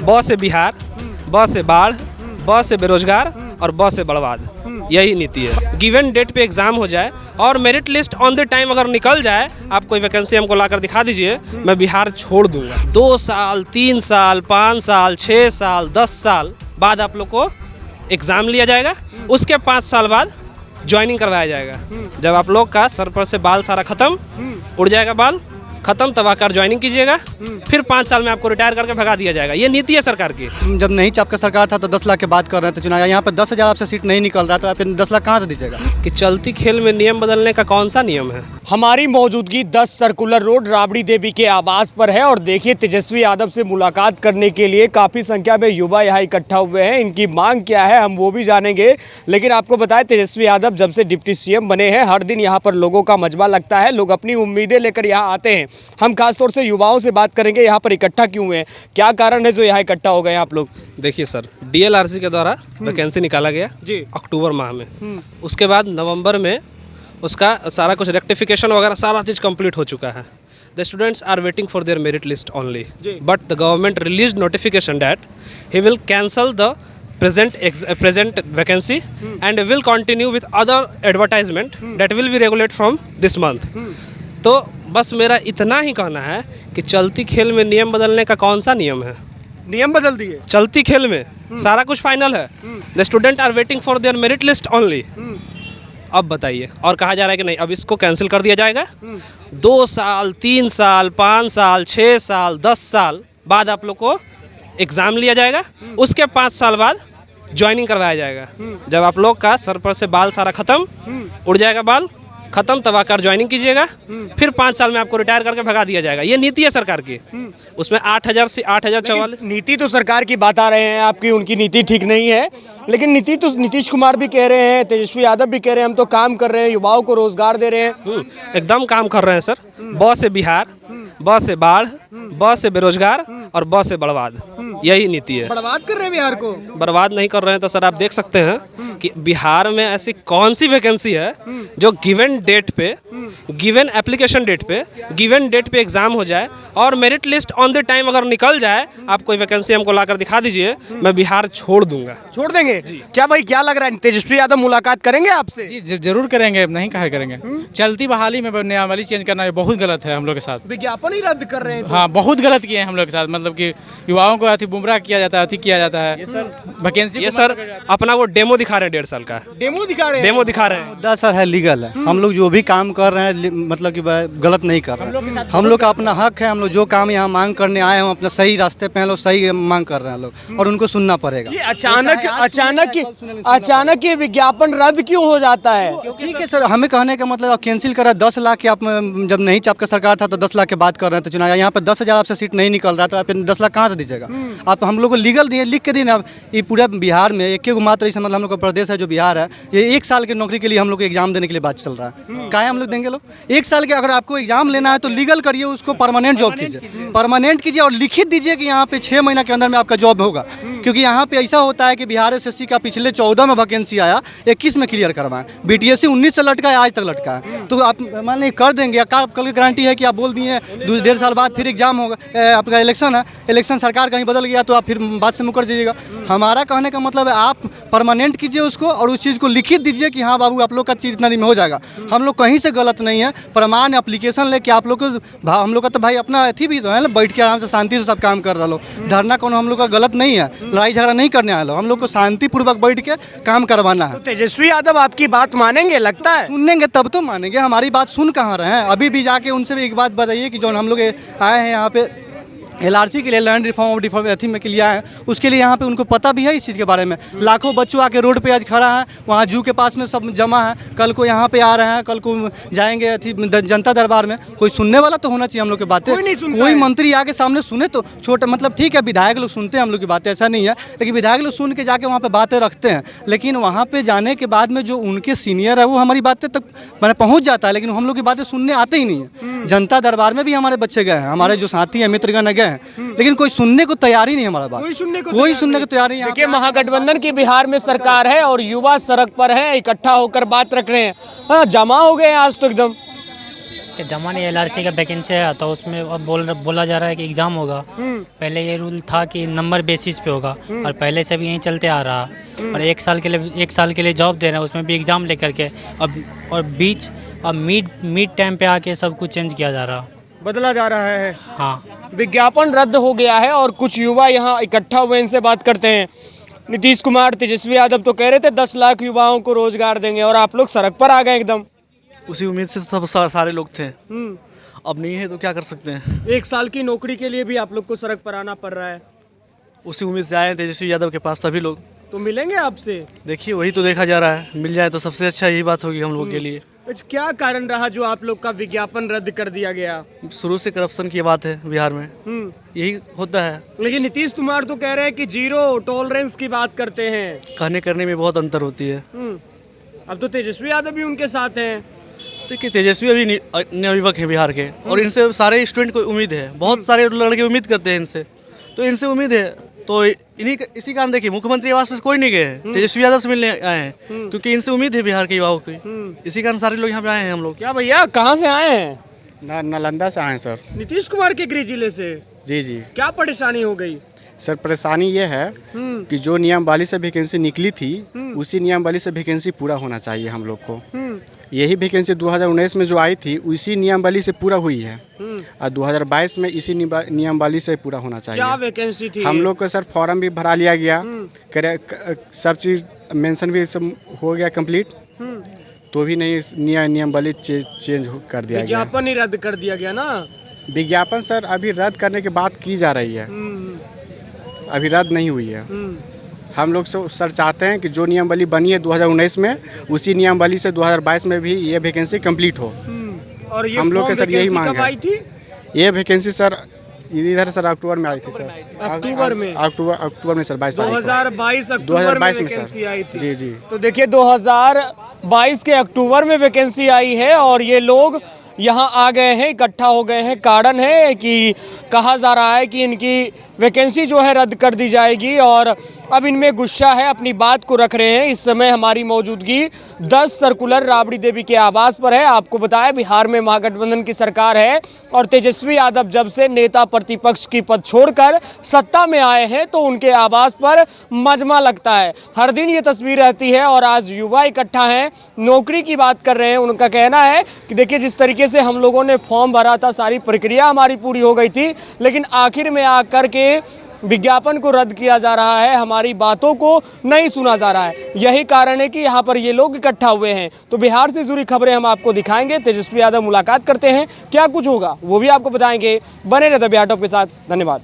ब से बिहार, ब से बाढ़, ब से बेरोजगार और ब से बर्बाद। यही नीति है। गिवन डेट पे एग्जाम हो जाए और merit list on the time अगर निकल जाए, आप कोई वैकेंसी हमको लाकर दिखा दीजिए, मैं बिहार छोड़ दूंगा। 2 साल, 3 साल, 5 साल, 6 साल, 10 साल बाद आप लोग को एग्जाम लिया जाएगा, उसके 5 साल बाद ज्वाइनिंग करवाया जाएगा। जब आप लोग का सर पर से बाल सारा खत्म, उड़ जाएगा बाल खत्म, तब आकर ज्वाइनिंग कीजिएगा, फिर 5 साल में आपको रिटायर करके भगा दिया जाएगा। ये नीति है सरकार की। जब नहीं आपका सरकार था तो 10 लाख की बात कर रहे थे चुनाव, यहाँ पर 10,000 आपसे सीट नहीं निकल रहा, तो आप 10 लाख कहाँ से दीजिएगा? कि चलती खेल में नियम बदलने का कौन सा नियम है? हमारी मौजूदगी 10 सर्कुलर रोड राबड़ी देवी के आवास पर है और देखिए तेजस्वी यादव से मुलाकात करने के लिए काफ़ी संख्या में युवा यहाँ इकट्ठा हुए हैं। इनकी मांग क्या है हम वो भी जानेंगे, लेकिन आपको बताएं तेजस्वी यादव जब से डिप्टी सीएम बने हैं हर दिन यहाँ पर लोगों का मजमा लगता है, लोग अपनी उम्मीदें लेकर यहाँ आते हैं। हम खासतौर से युवाओं से बात करेंगे, यहाँ पर इकट्ठा क्यों हुए हैं, क्या कारण है जो यहाँ इकट्ठा हो गए आप लोग? देखिए सर, डीएलआरसी के द्वारा वैकेंसी निकाला गया जी अक्टूबर माह में, उसके बाद नवंबर में उसका सारा कुछ रेक्टिफिकेशन वगैरह सारा चीज़ कंप्लीट हो चुका है। The students are waiting for their merit list only, but the government released notification that he will cancel the present vacancy and will continue with other advertisement that will be regulate from this month। तो बस मेरा इतना ही कहना है कि चलती खेल में नियम बदलने का कौन सा नियम है? नियम बदल दिए चलती खेल में सारा कुछ फाइनल है। The student are waiting for their merit list only. अब बताइए, और कहा जा रहा है कि नहीं अब इसको कैंसिल कर दिया जाएगा। 2 साल, 3 साल, 5 साल, 6 साल, 10 साल बाद आप लोग को एग्ज़ाम लिया जाएगा, उसके 5 साल बाद ज्वाइनिंग करवाया जाएगा। जब आप लोग का सर पर से बाल सारा खत्म, उड़ जाएगा बाल खत्म, तब आकर ज्वाइनिंग कीजिएगा, फिर 5 साल में आपको रिटायर करके भगा दिया जाएगा। ये नीति है सरकार की। उसमें 8,000 से 8,044 नीति तो सरकार की बात आ रहे हैं आपकी, उनकी नीति ठीक नहीं है, लेकिन नीति तो नीतीश कुमार भी कह रहे हैं, तेजस्वी यादव भी कह रहे हैं हम तो काम कर रहे हैं, युवाओं को रोजगार दे रहे हैं। एकदम काम कर रहे हैं सर। ब से बिहार, ब से बाढ़, ब से बेरोजगार और ब से बर्बाद। यही नीति है। बर्बाद कर रहे हैं बिहार को। बर्बाद नहीं कर रहे हैं तो सर आप देख सकते हैं कि बिहार में ऐसी कौन सी वैकेंसी है जो गिवन डेट पे, गिवन एप्लीकेशन डेट पे, गिवन डेट पे एग्जाम हो जाए और merit list on the time अगर निकल जाए, आप कोई वैकेंसी हमको लाकर दिखा दीजिए, मैं बिहार छोड़ दूंगा। छोड़ देंगे? क्या भाई क्या लग रहा है, तेजस्वी यादव मुलाकात करेंगे आपसे? जी जरूर करेंगे, नहीं कहा करेंगे। चलती बहाली में नियमावली चेंज करना बहुत गलत है हम लोग के साथ। विज्ञापन ही रद्द कर रहे हैं। हाँ बहुत गलत किए हैं हम लोग के साथ, मतलब कि युवाओं को गुमराह किया जाता है, अति किया जाता है। वैकेंसी ये सर अपना वो डेमो दिखा रहे हैं 1.5 साल का। डेमो दिखा रहे हैं? डेमो दिखा रहे हैं। मुद्दा सर है लीगल है, हम लोग जो भी काम कर रहे हैं मतलब कि गलत नहीं कर रहे हैं। हम लोग का अपना हक है, हम लोग जो काम यहाँ मांग करने आए हैं अपना सही रास्ते पे हैं, लोग सही मांग कर रहे हैं लोग, और उनको सुनना पड़ेगा। ये अचानक ये विज्ञापन रद्द क्यों हो जाता है? ठीक है सर, हमें कहने का मतलब आप कैंसिल करा 10 लाख की, आप जब नहीं आपका सरकार था तो 10 लाख की बात कर रहे थे चुनाव, यहाँ पर 10,000 आपसे सीट नहीं निकल रहा, तो आप 10 लाख कहाँ से दीजिएगा? आप हम लोग को लीगल दिए, लिख के दिए ना। ये पूरा बिहार में एक मात्र इस मतलब हम लोग का प्रदेश है जो बिहार है, ये 1 साल की नौकरी के लिए हम लोग को एग्जाम देने के लिए बात चल रहा है। काहे हम लोग देंगे लोग? 1 साल के अगर आपको एग्जाम लेना है तो लीगल करिए, उसको परमानेंट जॉब कीजिए, परमानेंट कीजिए और लिखित दीजिए कि यहाँ पे 6 महीना के अंदर में आपका जॉब होगा। क्योंकि यहाँ पे ऐसा होता है कि बिहार एसएससी का पिछले 14 में वैकेंसी आया, 21 में क्लियर करवाएं, बीटीएससी 19 से लटका है, आज तक लटका है। तो आप मान लीजिए कर देंगे, कल की गारंटी है कि आप बोल दिए 1.5 साल बाद फिर एग्जाम होगा, आपका इलेक्शन है, इलेक्शन सरकार कहीं बदल गया तो आप फिर बात से मुकर जाइएगा। हमारा कहने का मतलब है आप परमानेंट कीजिए उसको और उस चीज़ को लिखित दीजिए कि हाँ बाबू आप लोग का चीज़ इतना दिन में हो जाएगा। हम लोग कहीं से गलत नहीं है, प्रमाण एप्लीकेशन लेके आप लोग को, हम लोग का तो भाई अपना अथी भी तो है ना, बैठ के आराम से शांति से सब काम कर रहा लो। धरना कौन हम लोग का गलत नहीं है, लड़ाई झगड़ा नहीं करने आए लो, हम लोग को शांतिपूर्वक बैठ के काम करवाना है। तेजस्वी यादव आपकी बात मानेंगे लगता है? सुनेंगे तब तो मानेंगे, हमारी बात सुन कहाँ रहे हैं? अभी भी जाके उनसे भी एक बात बताइए कि जो हम लोग आए हैं यहाँ पे LRC के लिए, लैंड रिफॉर्म और डिफॉर्म अथी में के लिए आए हैं, उसके लिए यहाँ पे उनको पता भी है इस चीज़ के बारे में। लाखों बच्चों आके रोड पे आज खड़ा है, वहाँ जू के पास में सब जमा है, कल को यहाँ पे आ रहे हैं, कल को जाएंगे अथी जनता दरबार में। कोई सुनने वाला तो होना चाहिए हम लोग की बातें। कोई मंत्री आके सामने सुने तो छोटा, मतलब ठीक है विधायक लोग सुनते हैं हम लोग की बातें, ऐसा नहीं है, लेकिन विधायक लोग सुन के जाके वहाँ पे बातें रखते हैं, लेकिन वहाँ पे जाने के बाद में जो उनके सीनियर है वो हमारी बातें तक मैंने पहुँच जाता है, लेकिन हम लोग की बातें सुनने आते ही नहीं है। जनता दरबार में भी हमारे बच्चे गए हैं, हमारे जो साथी हैं मित्रगण गए हैं, लेकिन कोई सुनने को तैयार ही नहीं हमारा बात, कोई सुनने को तैयार नहीं है। देखिए महागठबंधन की बिहार में सरकार है और युवा सड़क पर है, इकट्ठा होकर बात रख रहे हैं। हाँ जमा हो गए आज तो एकदम। कि जमा नहीं LRC का वैकेंसी है तो उसमें अब बोला जा रहा है कि एग्ज़ाम होगा। पहले ये रूल था कि नंबर बेसिस पे होगा और पहले से भी यही चलते आ रहा। और एक साल के लिए जॉब दे रहे हैं, उसमें भी एग्ज़ाम लेकर के अब मिड टाइम पे आके सब कुछ चेंज किया जा रहा, बदला जा रहा है। हाँ। विज्ञापन रद्द हो गया है और कुछ युवा यहाँ इकट्ठा हुए, इनसे बात करते हैं। नीतीश कुमार, तेजस्वी यादव तो कह रहे थे 10 लाख युवाओं को रोजगार देंगे और आप लोग सड़क पर आ गए एकदम। उसी उम्मीद से सब सारे लोग थे। अब नहीं है तो क्या कर सकते हैं। 1 साल की नौकरी के लिए भी आप लोग को सड़क पर आना पड़ रहा है। उसी उम्मीद से आए हैं तेजस्वी यादव के पास सभी लोग। तो मिलेंगे आपसे? देखिए वही तो देखा जा रहा है, मिल जाए तो सबसे अच्छा यही बात होगी हम लोग के लिए। क्या कारण रहा जो आप लोग का विज्ञापन रद्द कर दिया गया? शुरू से करप्शन की बात है बिहार में, यही होता है। लेकिन नीतीश कुमार तो कह रहे हैं कि 0 टॉलरेंस की बात करते हैं। कहने करने में बहुत अंतर होती है। अब तो तेजस्वी यादव भी उनके साथ हैं। देखिए तेजस्वी अभी नवयुवक है बिहार के, और इनसे सारे स्टूडेंट को उम्मीद है, बहुत सारे लड़के उम्मीद करते हैं इनसे, तो इनसे उम्मीद है। तो इसी कारण देखिए मुख्यमंत्री आवास पर कोई नहीं गए हैं, तेजस्वी यादव से मिलने आए हैं, क्योंकि इनसे उम्मीद है बिहार के युवाओं की। इसी कारण सारे लोग यहाँ पे आए हैं हम लोग। क्या भैया, कहाँ से आए हैं? नालंदा से आए सर। नीतीश कुमार के गृह जिले से? जी। क्या परेशानी हो गई? सर परेशानी ये है कि जो नियमावली से वैकेंसी निकली थी उसी नियमावली से वैकेंसी पूरा होना चाहिए हम लोग को। यही वैकेंसी 2019 में जो आई थी उसी नियमावली से पूरा हुई है और 2022 में इसी नियमावली से पूरा होना चाहिए। क्या वैकेंसी थी? हम लोग को सर फॉर्म भी भरा लिया गया, सब चीज़ मेंशन भी सब हो गया कंप्लीट, तो भी नहीं नियमावली चेंज कर दिया गया। विज्ञापन ही रद्द कर दिया गया ना? विज्ञापन सर अभी रद्द करने की बात की जा रही है, अभी रद्द नहीं हुई है। हम लोग सर चाहते हैं कि जो नियमावली बनी है 2019 में उसी नियमावली से 2022 में भी ये वैकेंसी कंप्लीट हो। और ये हम लोग के सर यही मांग कब आई है। थी? ये वैकेंसी सर इधर सर अक्टूबर में आई थी सर। अक्टूबर में? अक्टूबर में सर 2022 अक्टूबर में वैकेंसी आई थी। जी। तो देखिए 2022 के अक्टूबर में वैकेंसी आई है और ये लोग यहाँ आ गए हैं, इकट्ठा हो गए हैं। कारण है कि कहा जा रहा है कि इनकी वैकेंसी जो है रद्द कर दी जाएगी और अब इनमें गुस्सा है, अपनी बात को रख रहे हैं। इस समय हमारी मौजूदगी 10 सर्कुलर राबड़ी देवी के आवास पर है। आपको बताया बिहार में महागठबंधन की सरकार है और तेजस्वी यादव जब से नेता प्रतिपक्ष की पद छोड़कर सत्ता में आए हैं तो उनके आवास पर मजमा लगता है। हर दिन ये तस्वीर रहती है और आज युवा इकट्ठा हैं, नौकरी की बात कर रहे हैं। उनका कहना है कि देखिए जिस तरीके से हम लोगों ने फॉर्म भरा था, सारी प्रक्रिया हमारी पूरी हो गई थी, लेकिन आखिर में आकर के विज्ञापन को रद्द किया जा रहा है, हमारी बातों को नहीं सुना जा रहा है। यही कारण है कि यहाँ पर ये लोग इकट्ठा हुए हैं। तो बिहार से जुड़ी खबरें हम आपको दिखाएंगे। तेजस्वी यादव मुलाकात करते हैं, क्या कुछ होगा वो भी आपको बताएंगे। बने रहे बिहार टॉप के साथ। धन्यवाद।